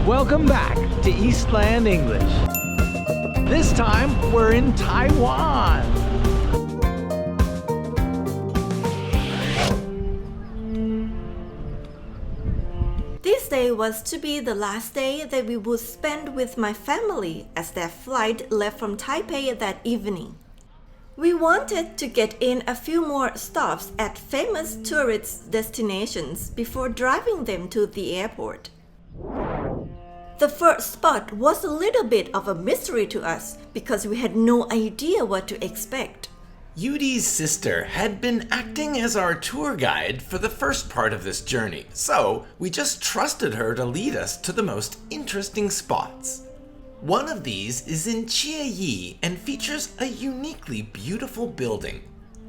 Welcome back to Eastland English. This time we're in Taiwan. This day was to be the last day that we would spend with my family as their flight left from Taipei that evening. We wanted to get in a few more stops at famous tourist destinations before driving them to the airport. The first spot was a little bit of a mystery to us because we had no idea what to expect. Yudi's sister had been acting as our tour guide for the first part of this journey, so we just trusted her to lead us to the most interesting spots. One of these is in Chiayi and features a uniquely beautiful building.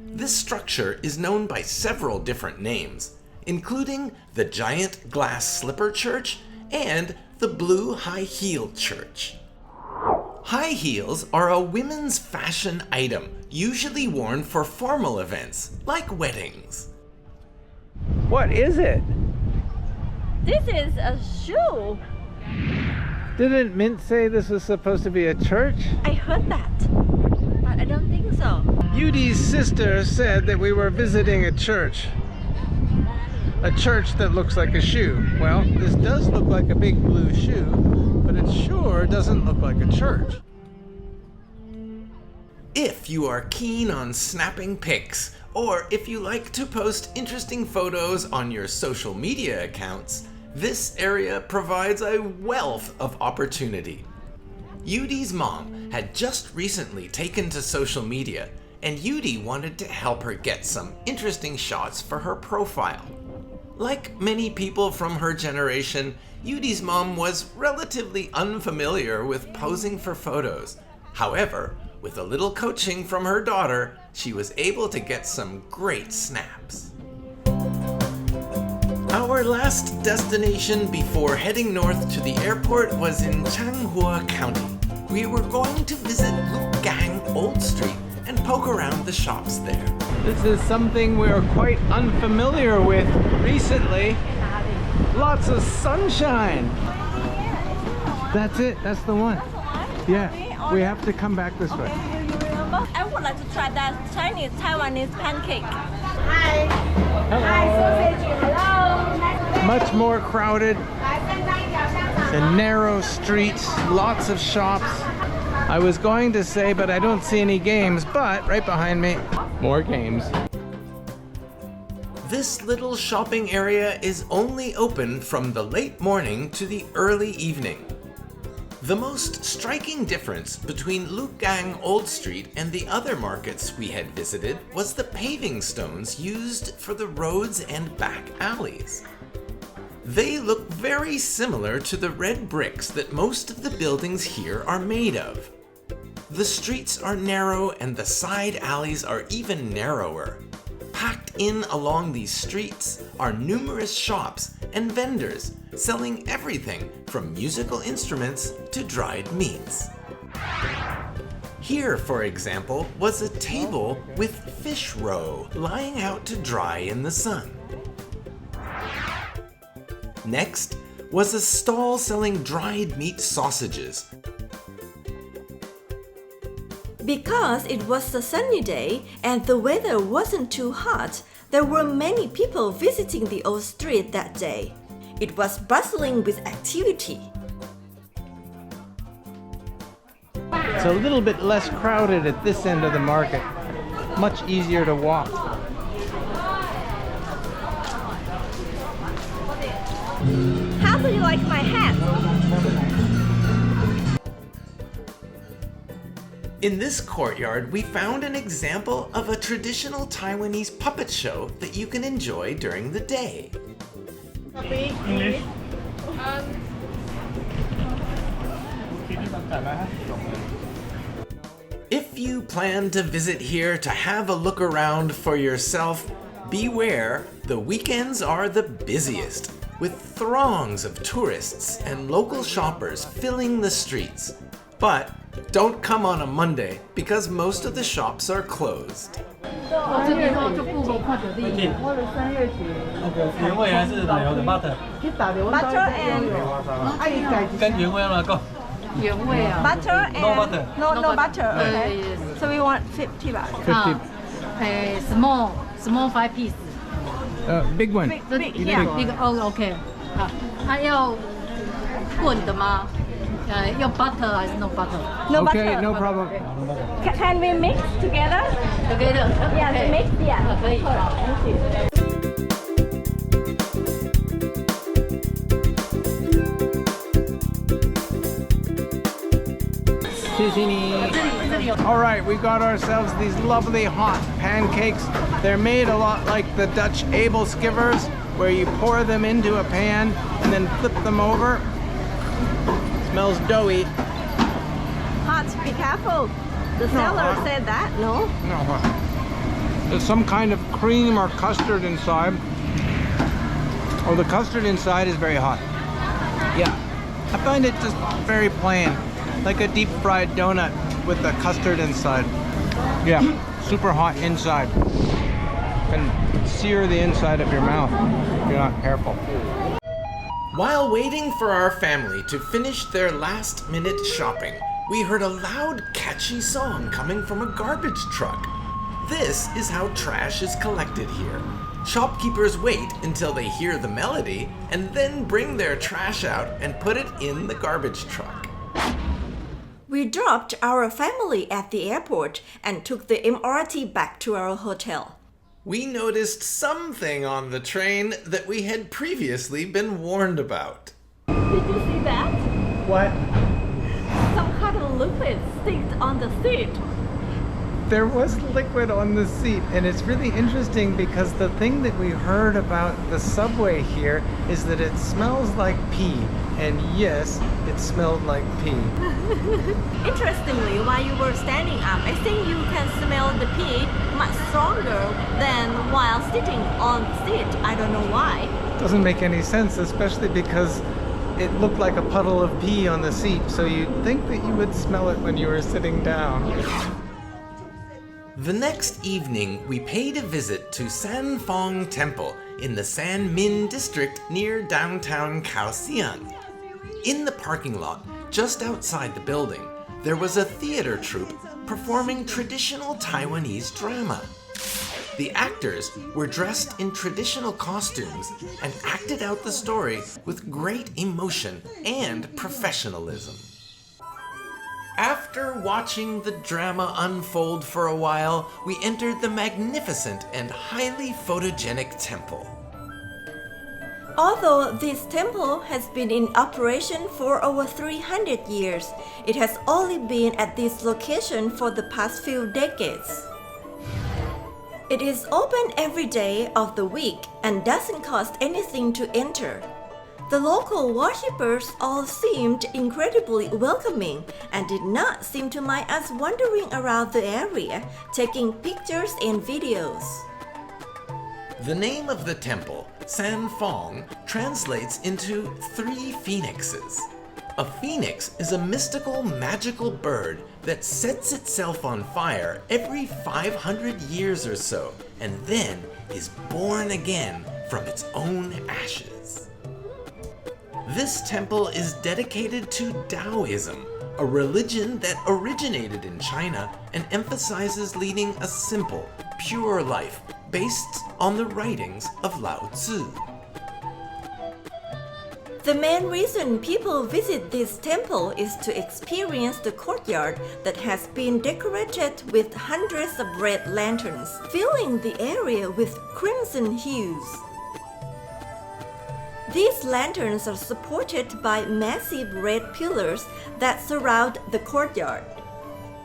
This structure is known by several different names, including the Giant Glass Slipper Church and the Blue Highheel Church. High heels are a women's fashion item usually worn for formal events like weddings. What is it? This is a shoe. Didn't Mint say this was supposed to be a church? I heard that, but I don't think so. Yudi's sister said that we were visiting a church. A church that looks like a shoe. Well, this does look like a big blue shoe, but it sure doesn't look like a church. If you are keen on snapping pics, or if you like to post interesting photos on your social media accounts, this area provides a wealth of opportunity. Yudi's mom had just recently taken to social media, and Yudi wanted to help her get some interesting shots for her profile. Like many people from her generation, Yudi's mom was relatively unfamiliar with posing for photos. However, with a little coaching from her daughter, she was able to get some great snaps. Our last destination before heading north to the airport was in Changhua County. We were going to visit Lukang Old Street and poke around the shops there. This is something we're quite unfamiliar with recently. Lots of sunshine. That's it, that's the one. Yeah, we have to come back this way. I would like to try that Chinese Taiwanese pancake. Hi. Hello. Hi, sausage. Hello. Much more crowded. The narrow streets, lots of shops. I was going to say, but I don't see any games, but right behind me, more games. This little shopping area is only open from the late morning to the early evening. The most striking difference between Lukang Old Street and the other markets we had visited was the paving stones used for the roads and back alleys. They look very similar to the red bricks that most of the buildings here are made of. The streets are narrow and the side alleys are even narrower. Packed in along these streets are numerous shops and vendors selling everything from musical instruments to dried meats. Here, for example, was a table with fish roe lying out to dry in the sun. Next was a stall selling dried meat sausages. Because it was a sunny day and the weather wasn't too hot, there were many people visiting the old street that day. It was bustling with activity. It's a little bit less crowded at this end of the market. Much easier to walk. How do you like my hat? In this courtyard, we found an example of a traditional Taiwanese puppet show that you can enjoy during the day. English. If you plan to visit here to have a look around for yourself, beware, the weekends are the busiest, with throngs of tourists and local shoppers filling the streets. But Don't come on a Monday because most of the shops are closed. 这边就不够看酒店。我的3月节。原味还是奶油的 butter？ 去打电话 Butter and 跟原味要哪个？原味啊。 butter and No butter. no butter. Okay. So we want 50 baht. 50. small 5 piece。 Big one. Big, yeah. 一个哦 OK。好，它要滚的吗？要 butter 还是 no butter？ No Okay, butter. no problem. Can we mix together? Together. Yeah, to mix. Yeah. 可以。 Thank you. All right, we got ourselves these lovely hot pancakes. They're made a lot like the Dutch Abel skivers, where you pour them into a pan and then flip them over. Smells doughy. Hot, be careful. The No, seller hot. said that, no? No, there's some kind of cream or custard inside. Oh, the custard inside is very hot. Yeah, I find it just very plain, like a deep fried donut with the custard inside. Yeah, super hot inside. Can sear the inside of your mouth if you're not careful. While waiting for our family to finish their last-minute shopping, we heard a loud, catchy song coming from a garbage truck. This is how trash is collected here. Shopkeepers wait until they hear the melody and then bring their trash out and put it in the garbage truck. We dropped our family at the airport and took the MRT back to our hotel. We noticed something on the train that we had previously been warned about. Did you see that? What? Some kind of liquid sticked on the seat. There was liquid on the seat, and it's really interesting because the thing that we heard about the subway here is that it smells like pee. And yes, it smelled like pee. Interestingly, while you were standing up, I think you can smell the pee much stronger than while sitting on the seat. I don't know why. Doesn't make any sense, especially because it looked like a puddle of pee on the seat, so you'd think that you would smell it when you were sitting down. The next evening, we paid a visit to Sanfong Temple in the Sanmin district near downtown Kaohsiung. In the parking lot, just outside the building, there was a theater troupe performing traditional Taiwanese drama. The actors were dressed in traditional costumes and acted out the story with great emotion and professionalism. After watching the drama unfold for a while, we entered the magnificent and highly photogenic temple. Although this temple has been in operation for over 300 years, it has only been at this location for the past few decades. It is open every day of the week and doesn't cost anything to enter. The local worshippers all seemed incredibly welcoming and did not seem to mind us wandering around the area, taking pictures and videos. The name of the temple, Sanfong, translates into 3 phoenixes. A phoenix is a mystical, magical bird that sets itself on fire every 500 years or so, and then is born again from its own ashes. This temple is dedicated to Taoism, a religion that originated in China and emphasizes leading a simple, pure life based on the writings of Lao Tzu. The main reason people visit this temple is to experience the courtyard that has been decorated with hundreds of red lanterns, filling the area with crimson hues. These lanterns are supported by massive red pillars that surround the courtyard.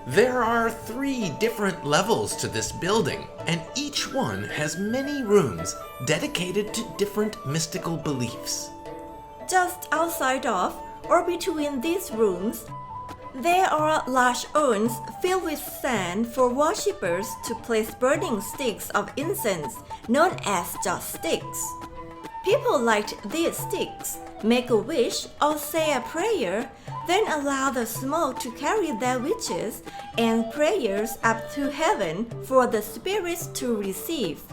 There are 3 different levels to this building, and each one has many rooms dedicated to different mystical beliefs. Just outside of or between these rooms, there are large urns filled with sand for worshippers to place burning sticks of incense known as just sticks. People light these sticks, make a wish, or say a prayer, then allow the smoke to carry their wishes and prayers up to heaven for the spirits to receive.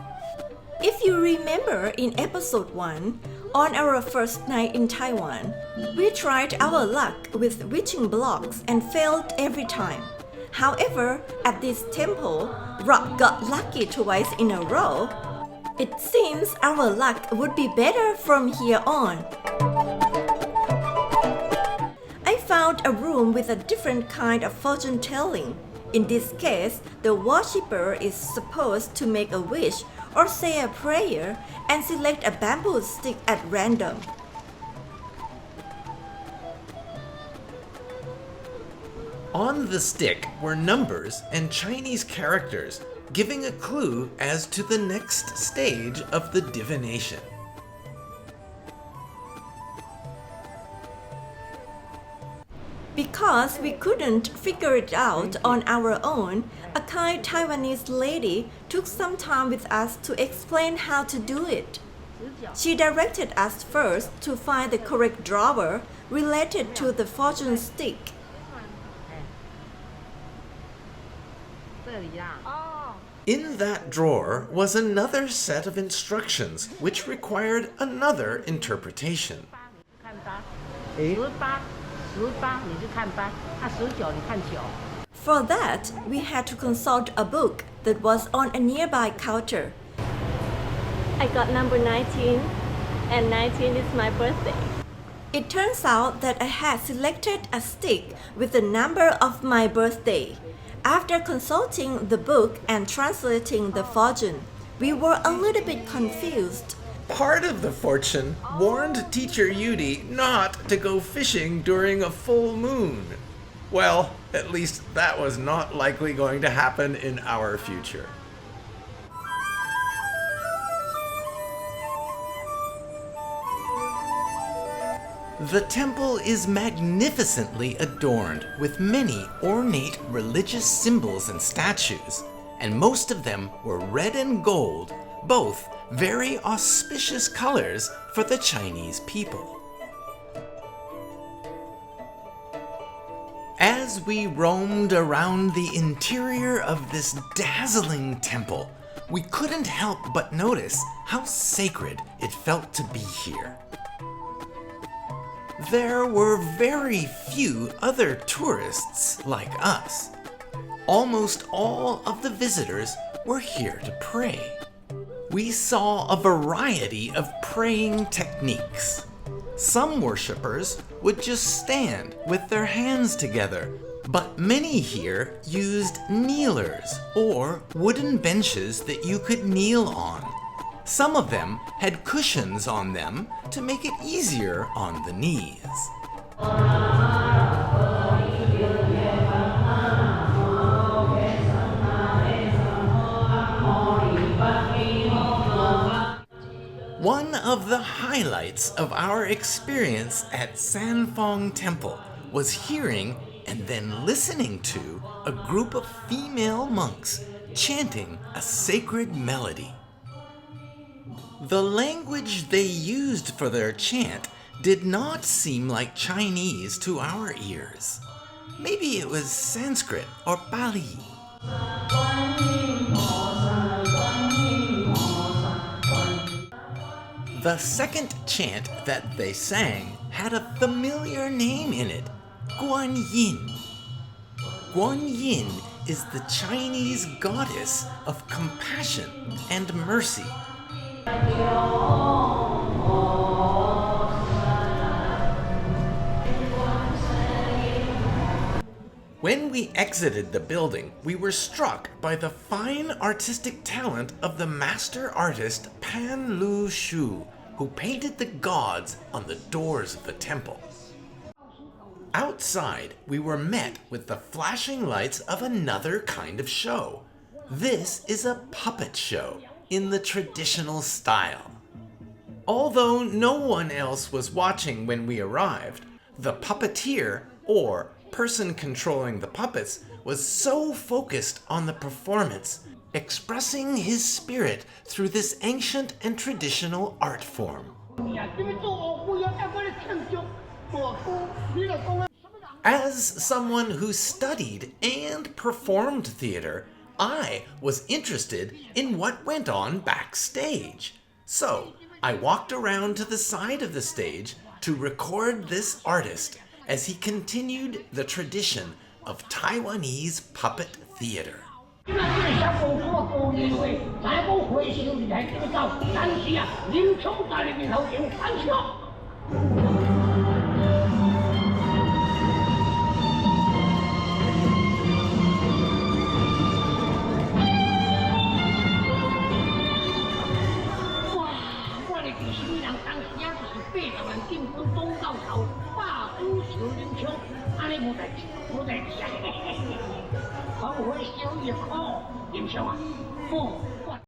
If you remember in episode 1, on our first night in Taiwan, we tried our luck with witching blocks and failed every time. However, at this temple, Rock got lucky twice in a row. It seems our luck would be better from here on. I found a room with a different kind of fortune telling. In this case, the worshipper is supposed to make a wish or say a prayer and select a bamboo stick at random. On the stick were numbers and Chinese characters, giving a clue as to the next stage of the divination. Because we couldn't figure it out on our own, a kind Taiwanese lady took some time with us to explain how to do it. She directed us first to find the correct drawer related to the fortune stick. In that drawer was another set of instructions which required another interpretation. For that, we had to consult a book that was on a nearby counter. I got number 19, and 19 is my birthday. It turns out that I had selected a stick with the number of my birthday. After consulting the book and translating the fortune, we were a little bit confused. Part of the fortune warned teacher Yudi not to go fishing during a full moon. Well, at least that was not likely going to happen in our future. The temple is magnificently adorned with many ornate religious symbols and statues, and most of them were red and gold, both very auspicious colors for the Chinese people. As we roamed around the interior of this dazzling temple, we couldn't help but notice how sacred it felt to be here. There were very few other tourists like us. Almost all of the visitors were here to pray. We saw a variety of praying techniques. Some worshippers would just stand with their hands together, but many here used kneelers or wooden benches that you could kneel on. Some of them had cushions on them to make it easier on the knees. One of the highlights of our experience at Sanfong Temple was hearing and then listening to a group of female monks chanting a sacred melody. The language they used for their chant did not seem like Chinese to our ears. Maybe it was Sanskrit or Pali. The second chant that they sang had a familiar name in it, Guan Yin. Guan Yin is the Chinese goddess of compassion and mercy. When we exited the building, we were struck by the fine artistic talent of the master artist Pan Lu Shu, who painted the gods on the doors of the temple. Outside, we were met with the flashing lights of another kind of show. This is a puppet show in the traditional style. Although no one else was watching when we arrived, the puppeteer, or person controlling the puppets, was so focused on the performance, expressing his spirit through this ancient and traditional art form. As someone who studied and performed theater, I was interested in what went on backstage. So I walked around to the side of the stage to record this artist as he continued the tradition of Taiwanese puppet theater. 后悔小一口，林兄啊，